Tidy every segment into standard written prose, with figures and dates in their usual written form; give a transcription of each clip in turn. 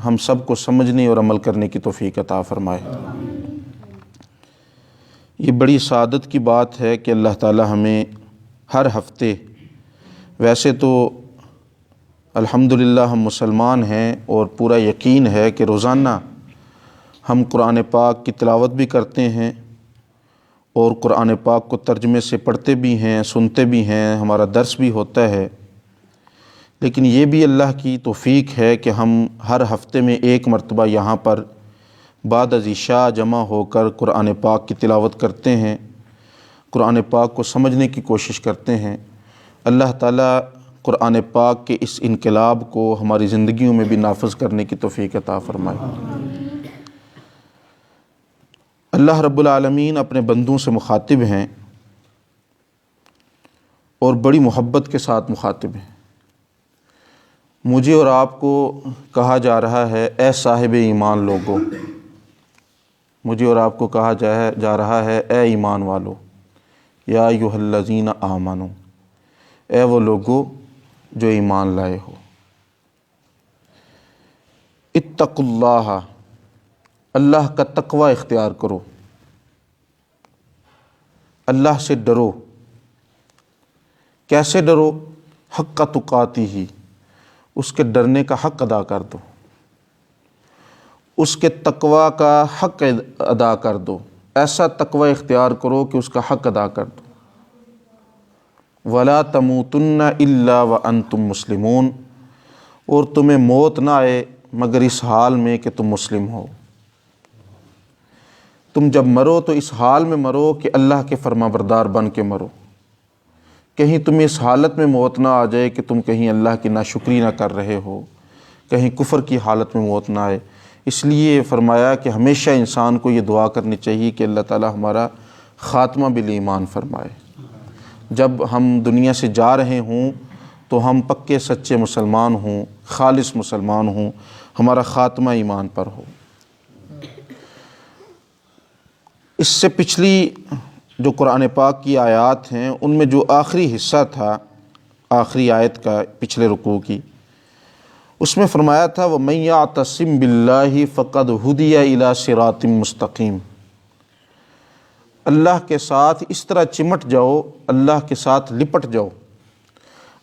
ہم سب کو سمجھنے اور عمل کرنے کی توفیق عطا فرمائے۔ یہ بڑی سعادت کی بات ہے کہ اللہ تعالی ہمیں ہر ہفتے، ویسے تو الحمدللہ ہم مسلمان ہیں اور پورا یقین ہے کہ روزانہ ہم قرآن پاک کی تلاوت بھی کرتے ہیں اور قرآن پاک کو ترجمے سے پڑھتے بھی ہیں، سنتے بھی ہیں، ہمارا درس بھی ہوتا ہے، لیکن یہ بھی اللہ کی توفیق ہے کہ ہم ہر ہفتے میں ایک مرتبہ یہاں پر بعد از عشاء جمع ہو کر قرآن پاک کی تلاوت کرتے ہیں، قرآن پاک کو سمجھنے کی کوشش کرتے ہیں۔ اللہ تعالیٰ قرآن پاک کے اس انقلاب کو ہماری زندگیوں میں بھی نافذ کرنے کی توفیق عطا فرمائے۔ اللہ رب العالمین اپنے بندوں سے مخاطب ہیں اور بڑی محبت کے ساتھ مخاطب ہیں۔ مجھے اور آپ کو کہا جا رہا ہے اے صاحب ایمان لوگو، مجھے اور آپ کو کہا جا رہا ہے اے ایمان والو، یا ایھا الذین آمنو، اے وہ لوگو جو ایمان لائے ہو، اتقوا اللہ، اللہ کا تقوی اختیار کرو، اللہ سے ڈرو۔ کیسے ڈرو؟ حق تقاتہ، اس کے ڈرنے کا حق ادا کر دو، اس کے تقوی کا حق ادا کر دو، ایسا تقوی اختیار کرو کہ اس کا حق ادا کر دو۔ وَلَا تَمُوتُنَّ إِلَّا وَأَنْتُمْ مُسْلِمُونَ، اور تمہیں موت نہ آئے مگر اس حال میں کہ تم مسلم ہو۔ تم جب مرو تو اس حال میں مرو کہ اللہ کے فرما بردار بن کے مرو، کہیں تمہیں اس حالت میں موت نہ آ جائے کہ تم کہیں اللہ کی ناشکری نہ کر رہے ہو، کہیں کفر کی حالت میں موت نہ آئے۔ اس لیے فرمایا کہ ہمیشہ انسان کو یہ دعا کرنی چاہیے کہ اللہ تعالی ہمارا خاتمہ بالایمان فرمائے۔ جب ہم دنیا سے جا رہے ہوں تو ہم پکے سچے مسلمان ہوں، خالص مسلمان ہوں، ہمارا خاتمہ ایمان پر ہو۔ اس سے پچھلی جو قرآن پاک کی آیات ہیں ان میں جو آخری حصہ تھا، آخری آیت کا پچھلے رکوع کی، اس میں فرمایا تھا وَمَن يَعْتَصِم بِاللَّهِ فَقَدْ هُدِيَ إِلَى صِرَاطٍ مُسْتَقِيمٍ، اللہ کے ساتھ اس طرح چمٹ جاؤ، اللہ کے ساتھ لپٹ جاؤ،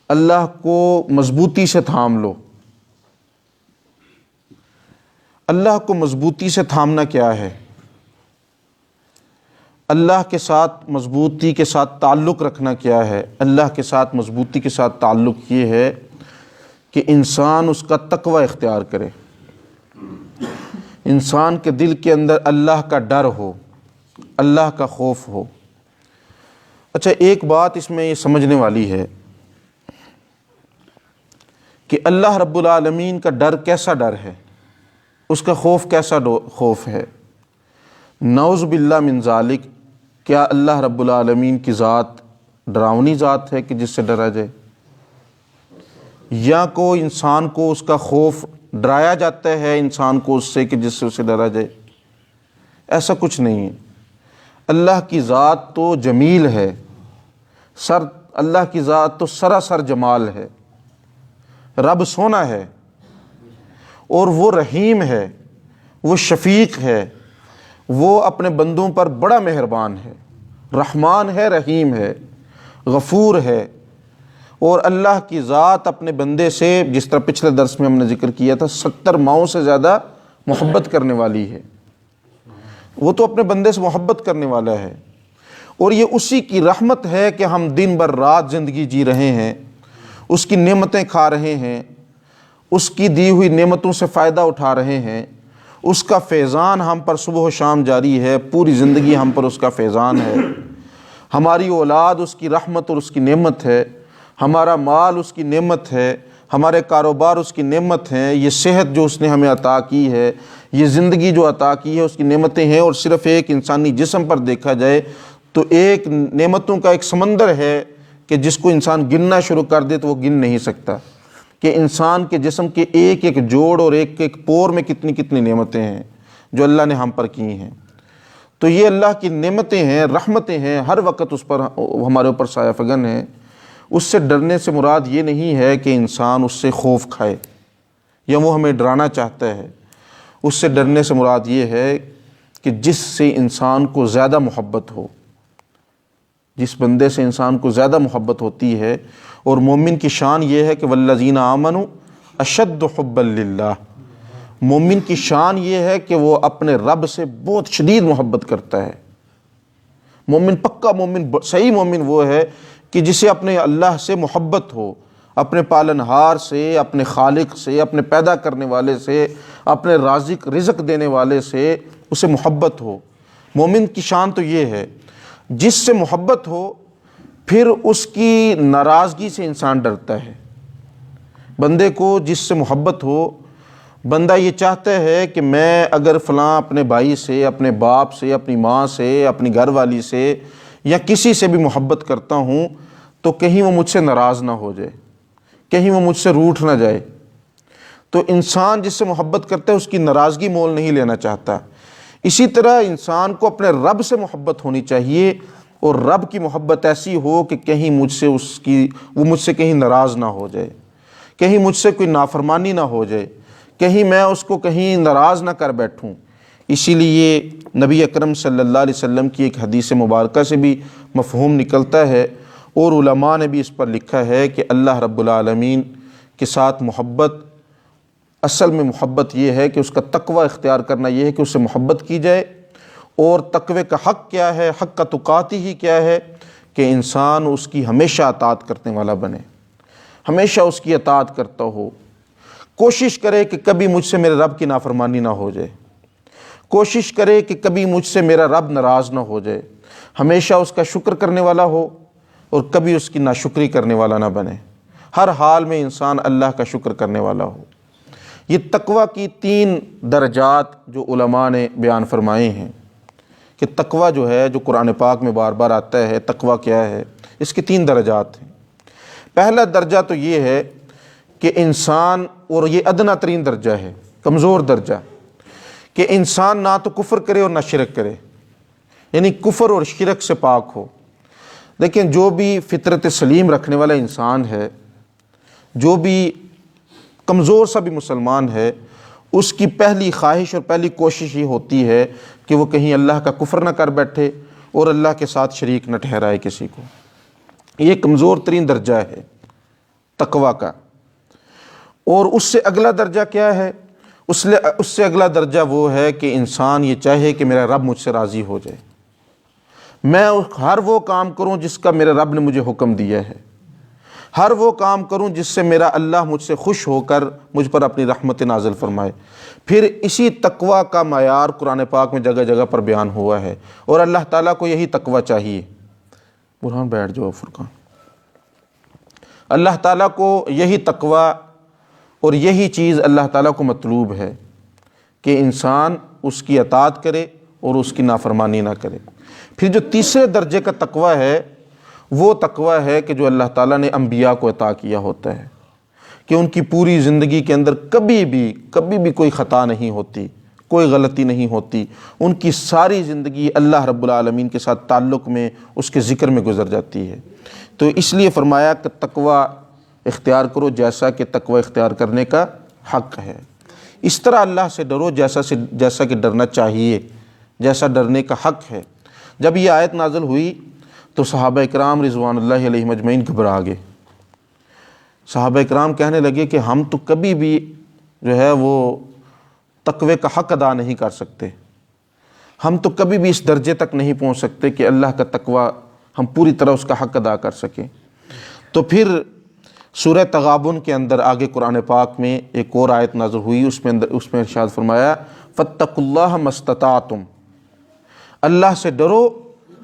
اللہ کو مضبوطی سے تھام لو۔ اللہ کو مضبوطی سے تھامنا کیا ہے؟ اللہ کے ساتھ مضبوطی کے ساتھ تعلق رکھنا کیا ہے؟ اللہ کے ساتھ مضبوطی کے ساتھ تعلق یہ ہے کہ انسان اس کا تقوی اختیار کرے، انسان کے دل کے اندر اللہ کا ڈر ہو، اللہ کا خوف ہو۔ اچھا، ایک بات اس میں یہ سمجھنے والی ہے کہ اللہ رب العالمین کا ڈر کیسا ڈر ہے، اس کا خوف کیسا خوف ہے۔ نعوذ باللہ من ذالک، کیا اللہ رب العالمین کی ذات ڈراؤنی ذات ہے کہ جس سے ڈرا جائے؟ یا کوئی انسان کو اس کا خوف ڈرایا جاتا ہے انسان کو اس سے کہ جس سے اسے ڈرا جائے؟ ایسا کچھ نہیں ہے۔ اللہ کی ذات تو جمیل ہے، اللہ کی ذات تو سراسر جمال ہے، رب سونا ہے، اور وہ رحیم ہے، وہ شفیق ہے، وہ اپنے بندوں پر بڑا مہربان ہے، رحمان ہے، رحیم ہے، غفور ہے۔ اور اللہ کی ذات اپنے بندے سے، جس طرح پچھلے درس میں ہم نے ذکر کیا تھا، 70 ماؤں سے زیادہ محبت کرنے والی ہے۔ وہ تو اپنے بندے سے محبت کرنے والا ہے، اور یہ اسی کی رحمت ہے کہ ہم دن بھر رات زندگی جی رہے ہیں، اس کی نعمتیں کھا رہے ہیں، اس کی دی ہوئی نعمتوں سے فائدہ اٹھا رہے ہیں، اس کا فیضان ہم پر صبح و شام جاری ہے، پوری زندگی ہم پر اس کا فیضان ہے۔ ہماری اولاد اس کی رحمت اور اس کی نعمت ہے، ہمارا مال اس کی نعمت ہے، ہمارے کاروبار اس کی نعمت ہیں، یہ صحت جو اس نے ہمیں عطا کی ہے، یہ زندگی جو عطا کی ہے اس کی نعمتیں ہیں۔ اور صرف ایک انسانی جسم پر دیکھا جائے تو ایک نعمتوں کا ایک سمندر ہے کہ جس کو انسان گننا شروع کر دے تو وہ گن نہیں سکتا، کہ انسان کے جسم کے ایک ایک جوڑ اور ایک ایک پور میں کتنی کتنی نعمتیں ہیں جو اللہ نے ہم پر کی ہیں۔ تو یہ اللہ کی نعمتیں ہیں، رحمتیں ہیں، ہر وقت اس پر ہمارے اوپر سایہ فگن ہیں۔ اس سے ڈرنے سے مراد یہ نہیں ہے کہ انسان اس سے خوف کھائے یا وہ ہمیں ڈرانا چاہتا ہے، اس سے ڈرنے سے مراد یہ ہے کہ جس سے انسان کو زیادہ محبت ہو، جس بندے سے انسان کو زیادہ محبت ہوتی ہے۔ اور مومن کی شان یہ ہے کہ والذین آمنوا اشد حبا للہ، مومن کی شان یہ ہے کہ وہ اپنے رب سے بہت شدید محبت کرتا ہے۔ مومن پکا مومن، صحیح مومن وہ ہے کہ جسے اپنے اللہ سے محبت ہو، اپنے پالنہار سے، اپنے خالق سے، اپنے پیدا کرنے والے سے، اپنے رزق دینے والے سے اسے محبت ہو۔ مومن کی شان تو یہ ہے، جس سے محبت ہو پھر اس کی ناراضگی سے انسان ڈرتا ہے۔ بندے کو جس سے محبت ہو، بندہ یہ چاہتا ہے کہ میں اگر فلاں اپنے بھائی سے، اپنے باپ سے، اپنی ماں سے، اپنی گھر والی سے یا کسی سے بھی محبت کرتا ہوں تو کہیں وہ مجھ سے ناراض نہ ہو جائے، کہیں وہ مجھ سے روٹھ نہ جائے۔ تو انسان جس سے محبت کرتا ہے اس کی ناراضگی مول نہیں لینا چاہتا۔ اسی طرح انسان کو اپنے رب سے محبت ہونی چاہیے، اور رب کی محبت ایسی ہو کہ کہیں وہ مجھ سے کہیں ناراض نہ ہو جائے، کہیں مجھ سے کوئی نافرمانی نہ ہو جائے، کہیں میں اس کو کہیں ناراض نہ کر بیٹھوں۔ اسی لیے نبی اکرم صلی اللہ علیہ وسلم کی ایک حدیث مبارکہ سے بھی مفہوم نکلتا ہے، اور علماء نے بھی اس پر لکھا ہے کہ اللہ رب العالمین کے ساتھ محبت، اصل میں محبت یہ ہے کہ اس کا تقوی اختیار کرنا، یہ ہے کہ اس سے محبت کی جائے۔ اور تقوی کا حق کیا ہے، حق کا تقاتی ہی کیا ہے کہ انسان اس کی ہمیشہ اطاعت کرنے والا بنے، ہمیشہ اس کی اطاعت کرتا ہو، کوشش کرے کہ کبھی مجھ سے میرے رب کی نافرمانی نہ ہو جائے، کوشش کرے کہ کبھی مجھ سے میرا رب ناراض نہ ہو جائے، ہمیشہ اس کا شکر کرنے والا ہو اور کبھی اس کی ناشکری کرنے والا نہ بنے، ہر حال میں انسان اللہ کا شکر کرنے والا ہو۔ یہ تقوی کی 3 درجات جو علماء نے بیان فرمائے ہیں کہ تقوی جو ہے، جو قرآن پاک میں بار بار آتا ہے، تقوی کیا ہے، اس کے 3 درجات ہیں۔ پہلا درجہ تو یہ ہے کہ انسان، اور یہ ادنا ترین درجہ ہے، کمزور درجہ، کہ انسان نہ تو کفر کرے اور نہ شرک کرے، یعنی کفر اور شرک سے پاک ہو۔ لیکن جو بھی فطرت سلیم رکھنے والا انسان ہے، جو بھی کمزور سا بھی مسلمان ہے، اس کی پہلی خواہش اور پہلی کوشش یہ ہوتی ہے کہ وہ کہیں اللہ کا کفر نہ کر بیٹھے اور اللہ کے ساتھ شریک نہ ٹھہرائے کسی کو۔ یہ کمزور ترین درجہ ہے تقوی کا۔ اور اس سے اگلا درجہ کیا ہے؟ اس سے اگلا درجہ وہ ہے کہ انسان یہ چاہے کہ میرا رب مجھ سے راضی ہو جائے، میں ہر وہ کام کروں جس کا میرے رب نے مجھے حکم دیا ہے، ہر وہ کام کروں جس سے میرا اللہ مجھ سے خوش ہو کر مجھ پر اپنی رحمت نازل فرمائے۔ پھر اسی تقوی کا معیار قرآن پاک میں جگہ جگہ پر بیان ہوا ہے، اور اللہ تعالیٰ کو یہی تقوی چاہیے۔ برہان بیٹھ جاؤ فرقان۔ اللہ تعالیٰ کو یہی تقوی اور یہی چیز اللہ تعالیٰ کو مطلوب ہے کہ انسان اس کی اطاعت کرے اور اس کی نافرمانی نہ کرے۔ پھر جو تیسرے درجے کا تقوی ہے، وہ تقوی ہے کہ جو اللہ تعالیٰ نے انبیاء کو عطا کیا ہوتا ہے، کہ ان کی پوری زندگی کے اندر کبھی بھی کوئی خطا نہیں ہوتی، کوئی غلطی نہیں ہوتی، ان کی ساری زندگی اللہ رب العالمین کے ساتھ تعلق میں، اس کے ذکر میں گزر جاتی ہے۔ تو اس لیے فرمایا کہ تقوی اختیار کرو جیسا کہ تقوی اختیار کرنے کا حق ہے۔ اس طرح اللہ سے ڈرو جیسا کہ ڈرنا چاہیے، جیسا ڈرنے کا حق ہے۔ جب یہ آیت نازل ہوئی تو صحابہ اکرام رضوان اللہ علیہم اجمعین گھبرا گئے۔ صحابہ اکرام کہنے لگے کہ ہم تو کبھی بھی جو ہے وہ تقوی کا حق ادا نہیں کر سکتے، ہم تو کبھی بھی اس درجے تک نہیں پہنچ سکتے کہ اللہ کا تقوی ہم پوری طرح اس کا حق ادا کر سکیں۔ تو پھر سورہ تغابن کے اندر آگے قرآن پاک میں ایک اور آیت نازل ہوئی، اس میں ارشاد فرمایا فاتقوا اللہ ما استطعتم، اللہ سے ڈرو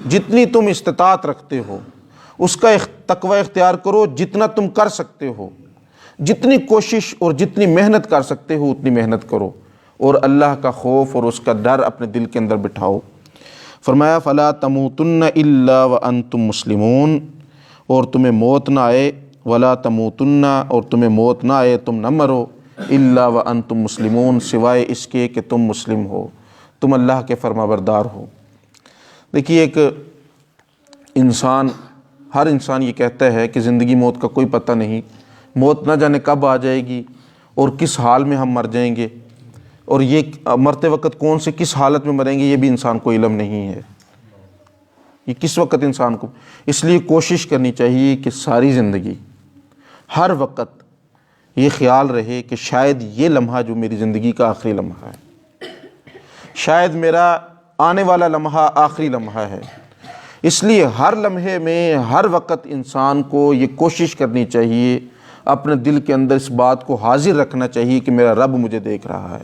جتنی تم استطاعت رکھتے ہو، اس کا تقوی اختیار کرو جتنا تم کر سکتے ہو، جتنی کوشش اور جتنی محنت کر سکتے ہو اتنی محنت کرو، اور اللہ کا خوف اور اس کا ڈر اپنے دل کے اندر بٹھاؤ۔ فرمایا فلا تموتن الا وانتم مسلمون، اور تمہیں موت نہ آئے، ولا تموتن، اور تمہیں موت نہ آئے، تم نہ مرو، الا وانتم مسلمون، سوائے اس کے کہ تم مسلم ہو، تم اللہ کے فرمانبردار ہو۔ دیکھیے ایک انسان، ہر انسان یہ کہتا ہے کہ زندگی موت کا کوئی پتہ نہیں، موت نہ جانے کب آ جائے گی، اور کس حال میں ہم مر جائیں گے، اور یہ مرتے وقت کون سے کس حالت میں مریں گے یہ بھی انسان کو علم نہیں ہے، یہ کس وقت انسان کو۔ اس لیے کوشش کرنی چاہیے کہ ساری زندگی ہر وقت یہ خیال رہے کہ شاید یہ لمحہ جو میری زندگی کا آخری لمحہ ہے، شاید میرا آنے والا لمحہ آخری لمحہ ہے۔ اس لیے ہر لمحے میں ہر وقت انسان کو یہ کوشش کرنی چاہیے، اپنے دل کے اندر اس بات کو حاضر رکھنا چاہیے کہ میرا رب مجھے دیکھ رہا ہے،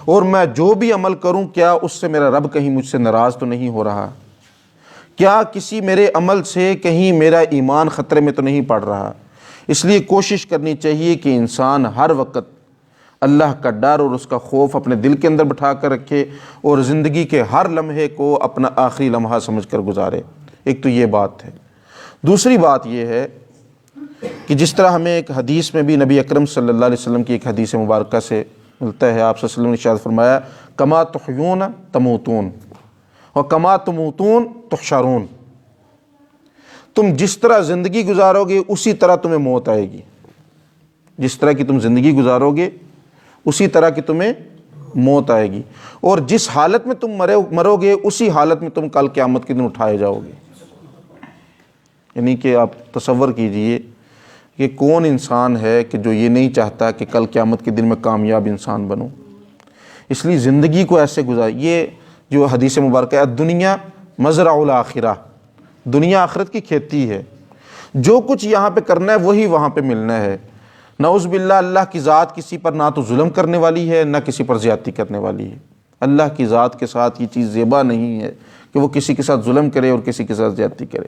اور میں جو بھی عمل کروں کیا اس سے میرا رب کہیں مجھ سے ناراض تو نہیں ہو رہا، کیا کسی میرے عمل سے کہیں میرا ایمان خطرے میں تو نہیں پڑ رہا۔ اس لیے کوشش کرنی چاہیے کہ انسان ہر وقت اللہ کا ڈر اور اس کا خوف اپنے دل کے اندر بٹھا کر رکھے، اور زندگی کے ہر لمحے کو اپنا آخری لمحہ سمجھ کر گزارے۔ ایک تو یہ بات ہے۔ دوسری بات یہ ہے کہ جس طرح ہمیں ایک حدیث میں بھی نبی اکرم صلی اللہ علیہ وسلم کی ایک حدیث مبارکہ سے ملتا ہے، آپ صلی اللہ علیہ وسلم نے ارشاد فرمایا کما تحیون تموتون وکما تموتون تحشرون، تم جس طرح زندگی گزارو گے اسی طرح تمہیں موت آئے گی، جس طرح کی تم زندگی گزارو گے اسی طرح کی تمہیں موت آئے گی، اور جس حالت میں تم مرو گے اسی حالت میں تم کل قیامت کے دن اٹھائے جاؤ گے۔ یعنی کہ آپ تصور کیجئے کہ کون انسان ہے کہ جو یہ نہیں چاہتا کہ کل قیامت کے دن میں کامیاب انسان بنوں۔ اس لیے زندگی کو ایسے گزار، یہ جو حدیث مبارکہ ہے دنیا مزرع الآخرہ، دنیا آخرت کی کھیتی ہے، جو کچھ یہاں پہ کرنا ہے وہی وہاں پہ ملنا ہے۔ نعوذ باللہ اللہ کی ذات کسی پر نہ تو ظلم کرنے والی ہے نہ کسی پر زیادتی کرنے والی ہے۔ اللہ کی ذات کے ساتھ یہ چیز زیبا نہیں ہے کہ وہ کسی کے ساتھ ظلم کرے اور کسی کے ساتھ زیادتی کرے۔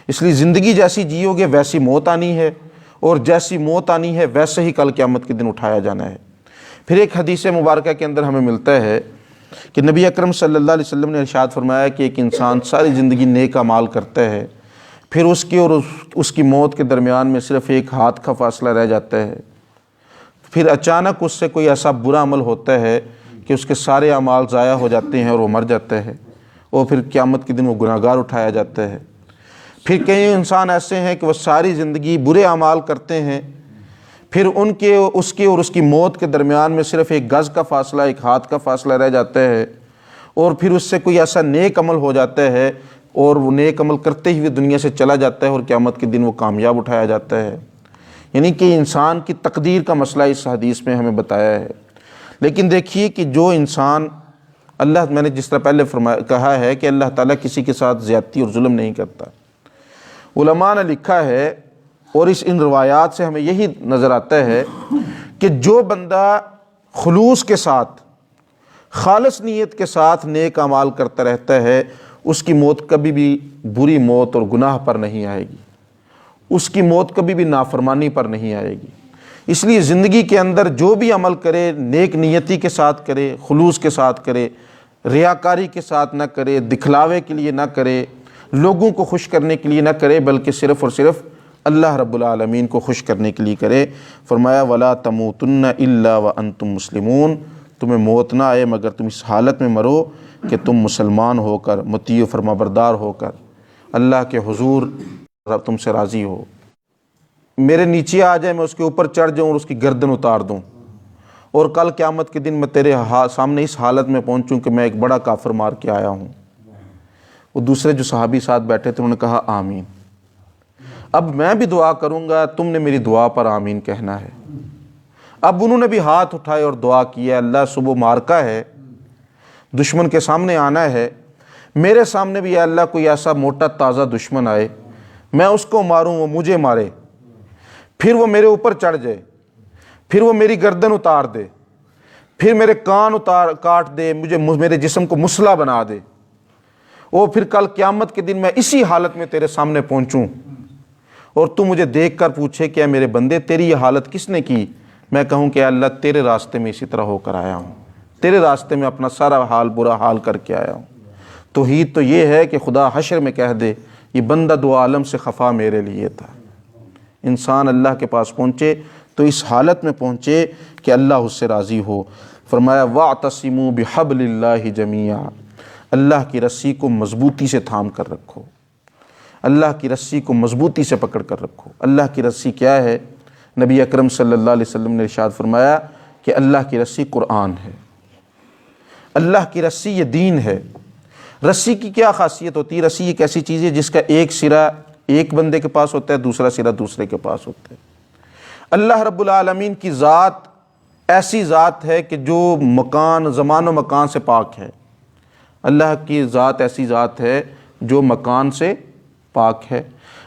اس لیے زندگی جیسی جیو گے ویسی موت آنی ہے، اور جیسی موت آنی ہے ویسے ہی کل قیامت کے دن اٹھایا جانا ہے۔ پھر ایک حدیث مبارکہ کے اندر ہمیں ملتا ہے کہ نبی اکرم صلی اللہ علیہ وسلم نے ارشاد فرمایا کہ ایک انسان ساری زندگی نیک اعمال کرتا ہے، پھر اس کی اور اس کی موت کے درمیان میں صرف ایک ہاتھ کا فاصلہ رہ جاتا ہے، پھر اچانک اس سے کوئی ایسا برا عمل ہوتا ہے کہ اس کے سارے اعمال ضائع ہو جاتے ہیں اور وہ مر جاتا ہے، اور پھر قیامت کے دن وہ گناہگار اٹھایا جاتا ہے۔ پھر کئی انسان ایسے ہیں کہ وہ ساری زندگی برے اعمال کرتے ہیں، پھر اس کے اور اس کی موت کے درمیان میں صرف ایک گز کا فاصلہ، ایک ہاتھ کا فاصلہ رہ جاتا ہے، اور پھر اس سے کوئی ایسا نیک عمل ہو جاتا ہے اور وہ نیک عمل کرتے ہوئے دنیا سے چلا جاتا ہے اور قیامت کے دن وہ کامیاب اٹھایا جاتا ہے۔ یعنی کہ انسان کی تقدیر کا مسئلہ اس حدیث میں ہمیں بتایا ہے۔ لیکن دیکھیے کہ جو انسان میں نے جس طرح پہلے کہا ہے کہ اللہ تعالیٰ کسی کے ساتھ زیادتی اور ظلم نہیں کرتا۔ علماء نے لکھا ہے اور ان روایات سے ہمیں یہی نظر آتا ہے کہ جو بندہ خلوص کے ساتھ، خالص نیت کے ساتھ نیک اعمال کرتا رہتا ہے، اس کی موت کبھی بھی بری موت اور گناہ پر نہیں آئے گی، اس کی موت کبھی بھی نافرمانی پر نہیں آئے گی۔ اس لیے زندگی کے اندر جو بھی عمل کرے نیک نیتی کے ساتھ کرے، خلوص کے ساتھ کرے، ریاکاری کے ساتھ نہ کرے، دکھلاوے کے لیے نہ کرے، لوگوں کو خوش کرنے کے لیے نہ کرے، بلکہ صرف اور صرف اللہ رب العالمین کو خوش کرنے کے لیے کرے۔ فرمایا وَلَا تَمُوتُنَّ إِلَّا وَأَنْتُمْ مُسْلِمُونَ، تمہیں موت نہ آئے مگر تم اس حالت میں مرو کہ تم مسلمان ہو کر، مطیع و فرما بردار ہو کر اللہ کے حضور تم سے راضی ہو۔ میرے نیچے آ جائے، میں اس کے اوپر چڑھ جاؤں اور اس کی گردن اتار دوں، اور کل قیامت کے دن میں تیرے سامنے اس حالت میں پہنچوں کہ میں ایک بڑا کافر مار کے آیا ہوں۔ وہ دوسرے جو صحابی ساتھ بیٹھے تھے انہوں نے کہا آمین۔ اب میں بھی دعا کروں گا، تم نے میری دعا پر آمین کہنا ہے۔ اب انہوں نے بھی ہاتھ اٹھائے اور دعا کی ہے، اللہ صبح مارکا ہے، دشمن کے سامنے آنا ہے، میرے سامنے بھی یا اللہ کوئی ایسا موٹا تازہ دشمن آئے، میں اس کو ماروں وہ مجھے مارے، پھر وہ میرے اوپر چڑھ جائے، پھر وہ میری گردن اتار دے، پھر میرے کان کاٹ دے، میرے جسم کو مسلح بنا دے، اور پھر کل قیامت کے دن میں اسی حالت میں تیرے سامنے پہنچوں اور تو مجھے دیکھ کر پوچھے کہ اے میرے بندے تیری یہ حالت کس نے کی، میں کہوں کہ اللہ تیرے راستے میں اسی طرح ہو کر آیا ہوں، تیرے راستے میں اپنا سارا حال برا حال کر کے آیا ہوں۔ توحید تو یہ ہے کہ خدا حشر میں کہہ دے یہ بندہ دو عالم سے خفا میرے لیے تھا۔ انسان اللہ کے پاس پہنچے تو اس حالت میں پہنچے کہ اللہ اس سے راضی ہو۔ فرمایا وَاعْتَصِمُوا بِحَبْلِ اللَّهِ جَمِيعًا، اللہ کی رسی کو مضبوطی سے تھام کر رکھو، اللہ کی رسی کو مضبوطی سے پکڑ کر رکھو۔ اللہ کی رسی کیا ہے؟ نبی اکرم صلی اللہ علیہ وسلم نے ارشاد فرمایا کہ اللہ کی رسی قرآن ہے، اللہ کی رسی یہ دین ہے۔ رسی کی کیا خاصیت ہوتی ہے؟ رسی ایک ایسی چیز ہے جس کا ایک سرا ایک بندے کے پاس ہوتا ہے، دوسرا سرا دوسرے کے پاس ہوتا ہے۔ اللہ رب العالمین کی ذات ایسی ذات ہے کہ جو مکان، زمان و مکان سے پاک ہے۔ اللہ کی ذات ایسی ذات ہے جو مکان سے پاک ہے۔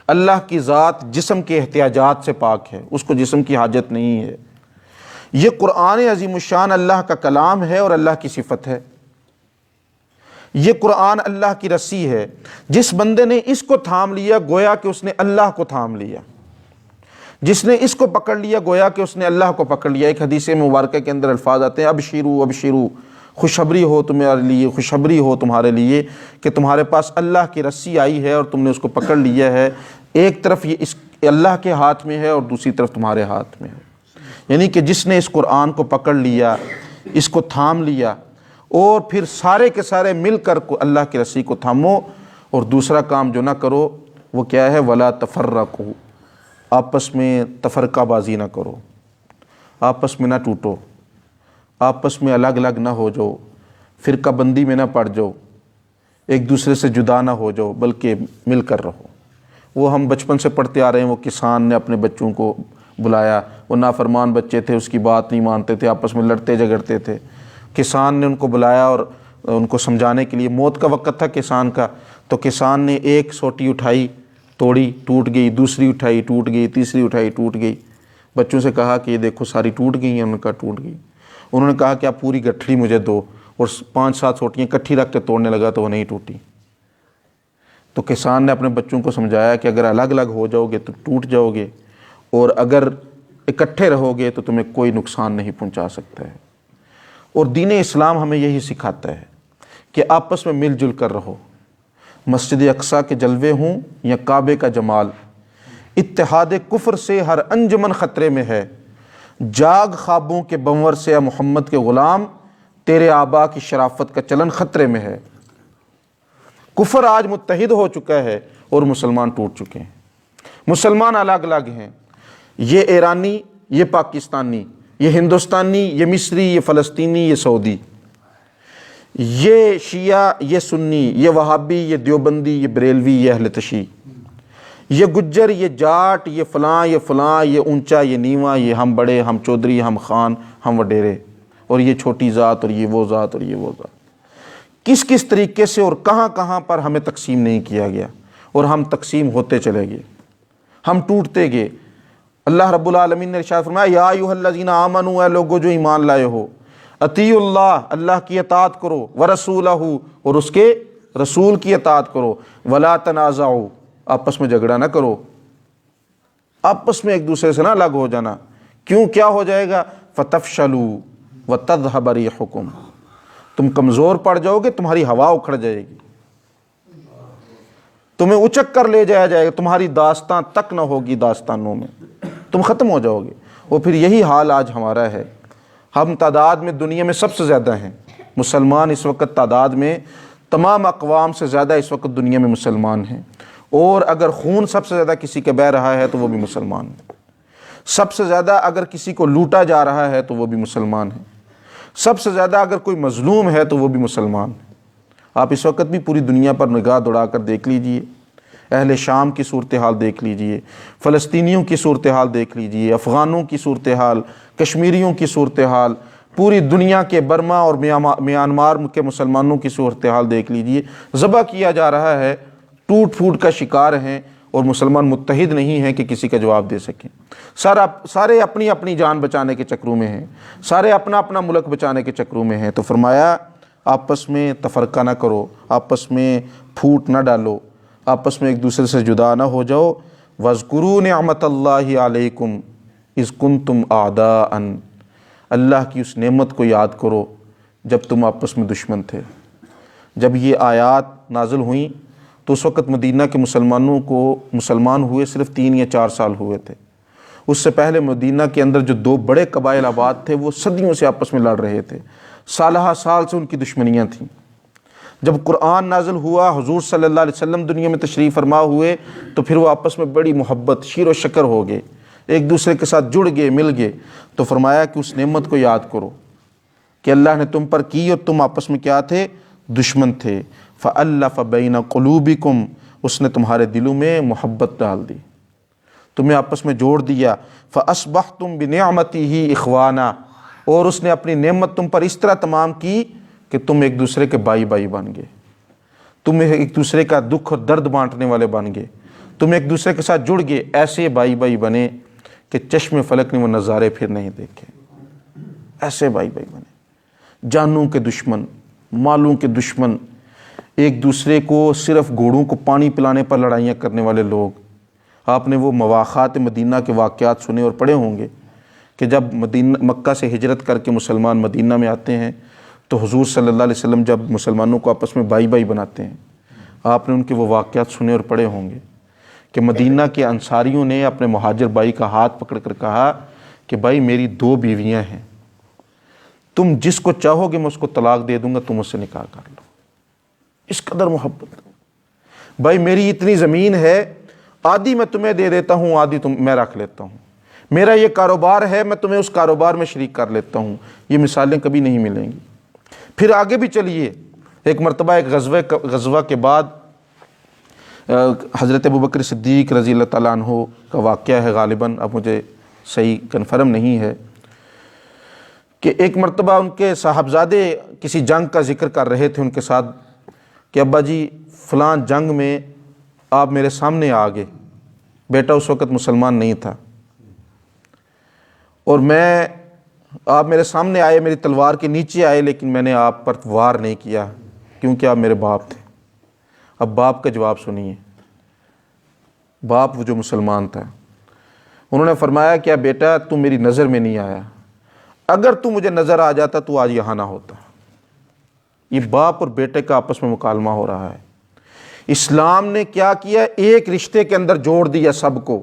اللہ کی ذات جسم کے احتیاجات سے پاک ہے، اس کو جسم کی حاجت نہیں ہے۔ یہ قرآن عظیم الشان اللہ کا کلام ہے اور اللہ کی صفت ہے۔ یہ قرآن اللہ کی رسی ہے، جس بندے نے اس کو تھام لیا گویا کہ اس نے اللہ کو تھام لیا، جس نے اس کو پکڑ لیا گویا کہ اس نے اللہ کو پکڑ لیا۔ ایک حدیث مبارکہ کے اندر الفاظ آتے ہیں ابشروا ابشروا، خوشخبری ہو تمہارے لیے، خوشخبری ہو تمہارے لیے کہ تمہارے پاس اللہ کی رسی آئی ہے اور تم نے اس کو پکڑ لیا ہے۔ ایک طرف یہ اس اللہ کے ہاتھ میں ہے اور دوسری طرف تمہارے ہاتھ میں ہے، یعنی کہ جس نے اس قرآن کو پکڑ لیا، اس کو تھام لیا، اور پھر سارے کے سارے مل کر اللہ کی رسی کو تھامو، اور دوسرا کام جو نہ کرو وہ کیا ہے؟ ولا تفرقوا، آپس میں تفرقہ بازی نہ کرو، آپس میں نہ ٹوٹو، آپس میں الگ الگ نہ ہو جاؤ، فرقہ بندی میں نہ پڑ جاؤ، ایک دوسرے سے جدا نہ ہو جاؤ، بلکہ مل کر رہو۔ وہ ہم بچپن سے پڑھتے آ رہے ہیں، وہ کسان نے اپنے بچوں کو بلایا، وہ نافرمان بچے تھے، اس کی بات نہیں مانتے تھے، آپس میں لڑتے جھگڑتے تھے۔ کسان نے ان کو بلایا اور ان کو سمجھانے کے لیے، موت کا وقت تھا کسان کا، تو کسان نے ایک سوٹی اٹھائی، توڑی، ٹوٹ گئی، دوسری اٹھائی، ٹوٹ گئی، تیسری اٹھائی، ٹوٹ گئی۔ بچوں سے کہا کہ یہ دیکھو ساری ٹوٹ گئی ہیں، انہوں نے کہا ٹوٹ گئی۔ انہوں نے کہا کہ آپ پوری گٹھڑی مجھے دو، اور 5-7 سوٹیاں کٹھی رکھ کے توڑنے لگا تو وہ نہیں ٹوٹی۔ تو کسان نے اپنے بچوں کو سمجھایا کہ اگر الگ الگ ہو جاؤ گے تو ٹوٹ جاؤ گے، اور اگر اکٹھے رہو گے تو تمہیں کوئی نقصان نہیں پہنچا سکتا ہے۔ اور دین اسلام ہمیں یہی سکھاتا ہے کہ آپس میں مل جل کر رہو۔ مسجد اقصیٰ کے جلوے ہوں یا کعبے کا جمال، اتحاد کفر سے ہر انجمن خطرے میں ہے، جاگ خوابوں کے بنور سے اے محمد کے غلام، تیرے آبا کی شرافت کا چلن خطرے میں ہے۔ کفر آج متحد ہو چکا ہے اور مسلمان ٹوٹ چکے ہیں، مسلمان الگ الگ ہیں، یہ ایرانی، یہ پاکستانی، یہ ہندوستانی، یہ مصری، یہ فلسطینی، یہ سعودی، یہ شیعہ، یہ سنی، یہ وہابی، یہ دیوبندی، یہ بریلوی، یہ اہل تشیع، یہ گجر، یہ جاٹ، یہ فلاں، یہ فلاں، یہ اونچا، یہ نیواں، یہ ہم بڑے، ہم چودھری، ہم خان، ہم وڈیرے، اور یہ چھوٹی ذات، اور یہ وہ ذات، اور یہ وہ ذات۔ کس کس طریقے سے اور کہاں کہاں پر ہمیں تقسیم نہیں کیا گیا، اور ہم تقسیم ہوتے چلے گئے، ہم ٹوٹتے گئے۔ اللہ رب العالمین نے ارشاد فرمایا یا ایھا الذین آمنوا، اے لوگو جو ایمان لائے ہو، اطیعوا اللہ، اللہ کی اطاعت کرو، ورسولہ، اور اس کے رسول کی اطاعت کرو، ولا تنازعوا، آپس میں جھگڑا نہ کرو، آپس میں ایک دوسرے سے نہ الگ ہو جانا۔ کیوں؟ کیا ہو جائے گا؟ فتفشلوا وتذھب ریحکم، تم کمزور پڑ جاؤ گے، تمہاری ہوا اکھڑ جائے گی، تمہیں اچک کر لے جایا جائے گا، تمہاری داستان تک نہ ہوگی، داستانوں میں تم ختم ہو جاؤ گے۔ اور پھر یہی حال آج ہمارا ہے، ہم تعداد میں دنیا میں سب سے زیادہ ہیں، مسلمان اس وقت تعداد میں تمام اقوام سے زیادہ اس وقت دنیا میں مسلمان ہیں، اور اگر خون سب سے زیادہ کسی کا بہہ رہا ہے تو وہ بھی مسلمان ہے، سب سے زیادہ اگر کسی کو لوٹا جا رہا ہے تو وہ بھی مسلمان ہے، سب سے زیادہ اگر کوئی مظلوم ہے تو وہ بھی مسلمان ہے۔ آپ اس وقت بھی پوری دنیا پر نگاہ دوڑا کر دیکھ لیجئے، اہل شام کی صورتحال دیکھ لیجئے، فلسطینیوں کی صورتحال دیکھ لیجئے، افغانوں کی صورتحال، کشمیریوں کی صورتحال، پوری دنیا کے برما اور میانمار کے مسلمانوں کی صورتحال دیکھ لیجئے۔ ذبح کیا جا رہا ہے، ٹوٹ پھوٹ کا شکار ہیں، اور مسلمان متحد نہیں ہیں کہ کسی کا جواب دے سکیں۔ سارے اپنی اپنی جان بچانے کے چکروں میں ہیں، سارے اپنا اپنا ملک بچانے کے چکروں میں ہیں۔ تو فرمایا آپس میں تفرقہ نہ کرو، آپس میں پھوٹ نہ ڈالو، آپس میں ایک دوسرے سے جدا نہ ہو جاؤ۔ وَاذْكُرُوا نِعْمَتَ اللَّهِ عَلَيْكُمْ اِذْ كُنْتُمْ أَعْدَاءً، اللہ کی اس نعمت کو یاد کرو جب تم آپس میں دشمن تھے۔ جب یہ آیات نازل ہوئیں تو اس وقت مدینہ کے مسلمانوں کو مسلمان ہوئے صرف 3 یا 4 سال ہوئے تھے۔ اس سے پہلے مدینہ کے اندر جو 2 بڑے قبائل آباد تھے وہ صدیوں سے آپس میں لڑ رہے تھے، سالہ سال سے ان کی دشمنیاں تھیں۔ جب قرآن نازل ہوا، حضور صلی اللہ علیہ وسلم دنیا میں تشریف فرما ہوئے، تو پھر وہ آپس میں بڑی محبت، شیر و شکر ہو گئے۔ ایک دوسرے کے ساتھ جڑ گئے، مل گئے، تو فرمایا کہ اس نعمت کو یاد کرو کہ اللہ نے تم پر کی اور تم آپس میں کیا تھے؟ دشمن تھے۔ فَأَلَّفَ بَيْنَ قُلُوبِكُمْ، اس نے تمہارے دلوں میں محبت ڈال دی، تمہیں آپس میں جوڑ دیا۔ فَأَصْبَحْتُمْ بِنِعْمَتِهِ إِخْوَانًا، اور اس نے اپنی نعمت تم پر اس طرح تمام کی کہ تم ایک دوسرے کے بائی بائی بن گئے، تم ایک دوسرے کا دکھ اور درد بانٹنے والے بن گئے، تم ایک دوسرے کے ساتھ جڑ گئے، ایسے بائی بائی بنے کہ چشم فلک نے وہ نظارے پھر نہیں دیکھے، ایسے بائی بائی بنے، جانوں کے دشمن، مالوں کے دشمن، ایک دوسرے کو صرف گھوڑوں کو پانی پلانے پر لڑائیاں کرنے والے لوگ۔ آپ نے وہ مواخات مدینہ کے واقعات سنے اور پڑھے ہوں گے کہ جب مکہ سے ہجرت کر کے مسلمان مدینہ میں آتے ہیں تو حضور صلی اللہ علیہ وسلم جب مسلمانوں کو آپس میں بائی بائی بناتے ہیں، آپ نے ان کے وہ واقعات سنے اور پڑھے ہوں گے کہ مدینہ کے انصاریوں نے اپنے مہاجر بھائی کا ہاتھ پکڑ کر کہا کہ بھائی میری 2 بیویاں ہیں، تم جس کو چاہو گے میں اس کو طلاق دے دوں گا، تم اس سے نکاح کر لو۔ اس قدر محبت۔ بھائی میری اتنی زمین ہے، آدھی میں تمہیں دے دیتا ہوں، آدھی میں رکھ لیتا ہوں، میرا یہ کاروبار ہے، میں تمہیں اس کاروبار میں شریک کر لیتا ہوں۔ یہ مثالیں کبھی نہیں ملیں گی۔ پھر آگے بھی چلیے، ایک مرتبہ ایک غزوہ کے بعد حضرت ابوبکر صدیق رضی اللہ تعالیٰ عنہ کا واقعہ ہے، غالباً اب مجھے صحیح کنفرم نہیں ہے، کہ ایک مرتبہ ان کے صاحبزادے کسی جنگ کا ذکر کر رہے تھے ان کے ساتھ کہ ابا جی فلاں جنگ میں آپ میرے سامنے آ گئے، بیٹا اس وقت مسلمان نہیں تھا، اور آپ میرے سامنے آئے، میری تلوار کے نیچے آئے، لیکن میں نے آپ پر وار نہیں کیا کیونکہ آپ میرے باپ تھے۔ اب باپ کا جواب سنیے، باپ وہ جو مسلمان تھا، انہوں نے فرمایا کہ بیٹا تو میری نظر میں نہیں آیا، اگر تو مجھے نظر آ جاتا تو آج یہاں نہ ہوتا۔ یہ باپ اور بیٹے کا آپس میں مکالمہ ہو رہا ہے۔ اسلام نے کیا کیا؟ ایک رشتے کے اندر جوڑ دیا سب کو۔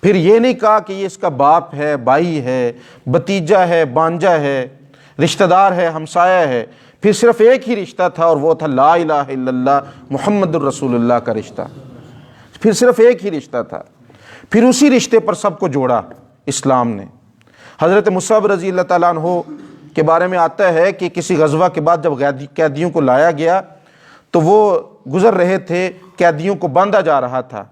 پھر یہ نہیں کہا کہ یہ اس کا باپ ہے، بھائی ہے، بھتیجا ہے، بانجا ہے، رشتہ دار ہے، ہمسایہ ہے، پھر صرف ایک ہی رشتہ تھا اور وہ تھا لا الہ الا اللہ محمد الرسول اللہ کا رشتہ، پھر صرف ایک ہی رشتہ تھا، پھر اسی رشتے پر سب کو جوڑا اسلام نے۔ حضرت مصعب رضی اللہ تعالیٰ عنہ کے بارے میں آتا ہے کہ کسی غزوہ کے بعد جب قیدیوں کو لایا گیا تو وہ گزر رہے تھے، قیدیوں کو باندھا جا رہا تھا،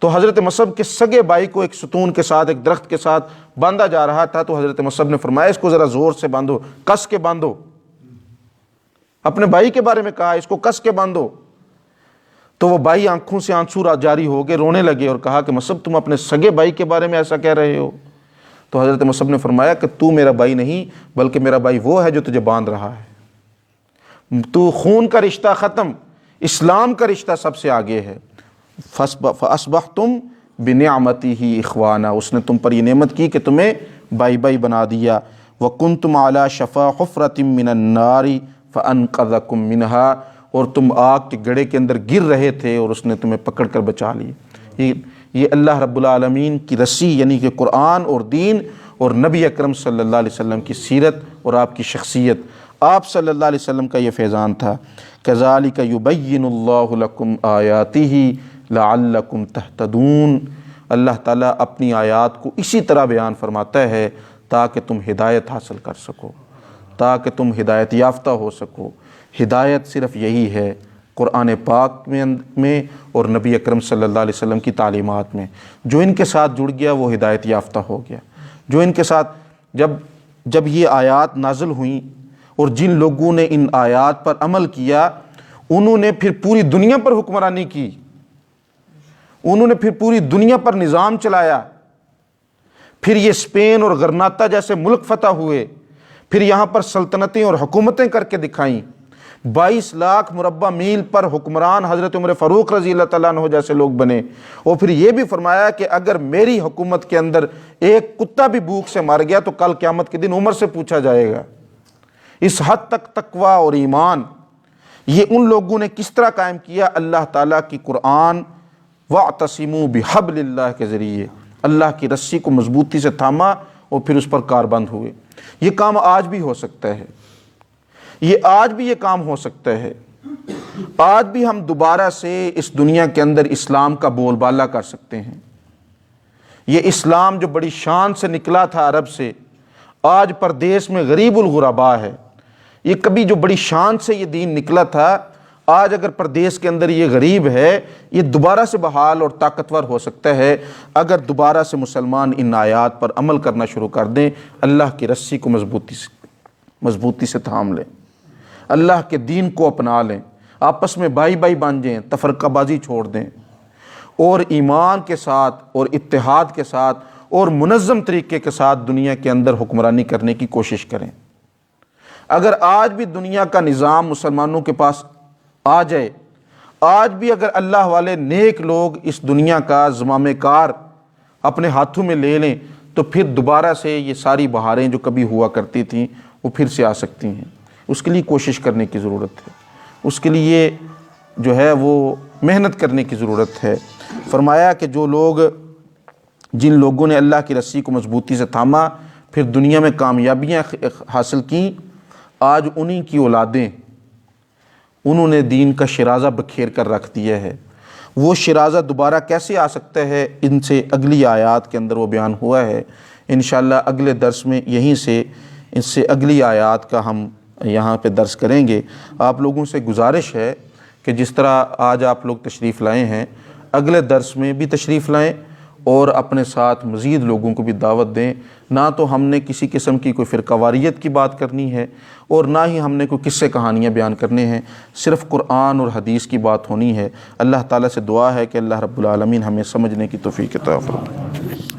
تو حضرت مصعب کے سگے بھائی کو ایک ستون کے ساتھ، ایک درخت کے ساتھ باندھا جا رہا تھا، تو حضرت مصعب نے فرمایا اس کو ذرا زور سے باندھو، کس کے باندھو، اپنے بھائی کے بارے میں کہا اس کو کس کے باندھو۔ تو وہ بھائی آنکھوں سے آنسو جاری ہو گئے، رونے لگے اور کہا کہ مصعب تم اپنے سگے بھائی کے بارے میں ایسا کہہ رہے ہو؟ تو حضرت مصعب نے فرمایا کہ تو میرا بھائی نہیں بلکہ میرا بھائی وہ ہے جو تجھے باندھ رہا ہے، تو خون کا رشتہ ختم، اسلام کا رشتہ سب سے آگے ہے۔ فَأَصْبَحْتُمْ بِنِعْمَتِهِ إِخْوَانًا، اس نے تم پر یہ نعمت کی کہ تمہیں بائی بائی بنا دیا۔ وَكُنْتُمْ عَلَى شَفَا حُفْرَةٍ مِّنَ النَّارِ فَأَنْقَذَكُم مِّنْهَا، اور تم آگ کے گڑھے کے اندر گر رہے تھے اور اس نے تمہیں پکڑ کر بچا لی۔ یہ اللہ رب العالمین کی رسی یعنی کہ قرآن اور دین اور نبی اکرم صلی اللہ علیہ وسلم کی سیرت اور آپ کی شخصیت، آپ صلی اللہ علیہ وسلم کا یہ فیضان تھا۔ كَذَلِكَ يُبَيِّنُ اللَّهُ لَكُمْ آيَاتِهِ لَعَلَّكُمْ تَهْتَدُونَ، اللہ تعالیٰ اپنی آیات کو اسی طرح بیان فرماتا ہے تاکہ تم ہدایت حاصل کر سکو، تاکہ تم ہدایت یافتہ ہو سکو۔ ہدایت صرف یہی ہے، قرآن پاک میں اور نبی اکرم صلی اللہ علیہ وسلم کی تعلیمات میں۔ جو ان کے ساتھ جڑ گیا وہ ہدایت یافتہ ہو گیا۔ جو ان کے ساتھ جب یہ آیات نازل ہوئیں اور جن لوگوں نے ان آیات پر عمل کیا انہوں نے پھر پوری دنیا پر حکمرانی کی، انہوں نے پھر پوری دنیا پر نظام چلایا، پھر یہ اسپین اور غرناطہ جیسے ملک فتح ہوئے، پھر یہاں پر سلطنتیں اور حکومتیں کر کے دکھائیں۔ 22 لاکھ مربع میل پر حکمران حضرت عمر فاروق رضی اللہ تعالیٰ عنہ جیسے لوگ بنے، اور پھر یہ بھی فرمایا کہ اگر میری حکومت کے اندر ایک کتا بھی بھوک سے مر گیا تو کل قیامت کے دن عمر سے پوچھا جائے گا۔ اس حد تک تقوی اور ایمان یہ ان لوگوں نے کس طرح قائم کیا؟ اللہ تعالیٰ کی قرآن وَاعْتَصِمُوا بِحَبْلِ اللَّهِ کے ذریعے اللہ کی رسی کو مضبوطی سے تھاما اور پھر اس پر کاربند ہوئے۔ یہ کام آج بھی ہو سکتا ہے، آج بھی یہ کام ہو سکتا ہے۔ آج بھی ہم دوبارہ سے اس دنیا کے اندر اسلام کا بول بالا کر سکتے ہیں۔ یہ اسلام جو بڑی شان سے نکلا تھا عرب سے، آج پردیس میں غریب الغربا ہے۔ یہ کبھی جو بڑی شان سے یہ دین نکلا تھا، آج اگر پردیس کے اندر یہ غریب ہے، یہ دوبارہ سے بحال اور طاقتور ہو سکتا ہے اگر دوبارہ سے مسلمان ان آیات پر عمل کرنا شروع کر دیں، اللہ کی رسی کو مضبوطی سے تھام لیں، اللہ کے دین کو اپنا لیں، آپس میں بھائی بھائی بن جائیں، تفرقہ بازی چھوڑ دیں، اور ایمان کے ساتھ اور اتحاد کے ساتھ اور منظم طریقے کے ساتھ دنیا کے اندر حکمرانی کرنے کی کوشش کریں۔ اگر آج بھی دنیا کا نظام مسلمانوں کے پاس آ جائے، آج بھی اگر اللہ والے نیک لوگ اس دنیا کا زمام کار اپنے ہاتھوں میں لے لیں، تو پھر دوبارہ سے یہ ساری بہاریں جو کبھی ہوا کرتی تھیں وہ پھر سے آ سکتی ہیں۔ اس کے لیے کوشش کرنے کی ضرورت ہے، اس کے لیے جو ہے وہ محنت کرنے کی ضرورت ہے۔ فرمایا کہ جن لوگوں نے اللہ کی رسی کو مضبوطی سے تھاما، پھر دنیا میں کامیابیاں حاصل کیں، آج انہی کی اولادیں، انہوں نے دین کا شرازہ بکھیر کر رکھ دیا ہے۔ وہ شرازہ دوبارہ کیسے آ سکتا ہے، ان سے اگلی آیات کے اندر وہ بیان ہوا ہے۔ انشاءاللہ اگلے درس میں اس سے اگلی آیات کا ہم یہاں پہ درس کریں گے۔ آپ لوگوں سے گزارش ہے کہ جس طرح آج آپ لوگ تشریف لائے ہیں، اگلے درس میں بھی تشریف لائیں اور اپنے ساتھ مزید لوگوں کو بھی دعوت دیں۔ نہ تو ہم نے کسی قسم کی کوئی فرقہ واریت کی بات کرنی ہے، اور نہ ہی ہم نے کوئی قصے کہانیاں بیان کرنے ہیں، صرف قرآن اور حدیث کی بات ہونی ہے۔ اللہ تعالیٰ سے دعا ہے کہ اللہ رب العالمین ہمیں سمجھنے کی توفیق عطا فرمائے۔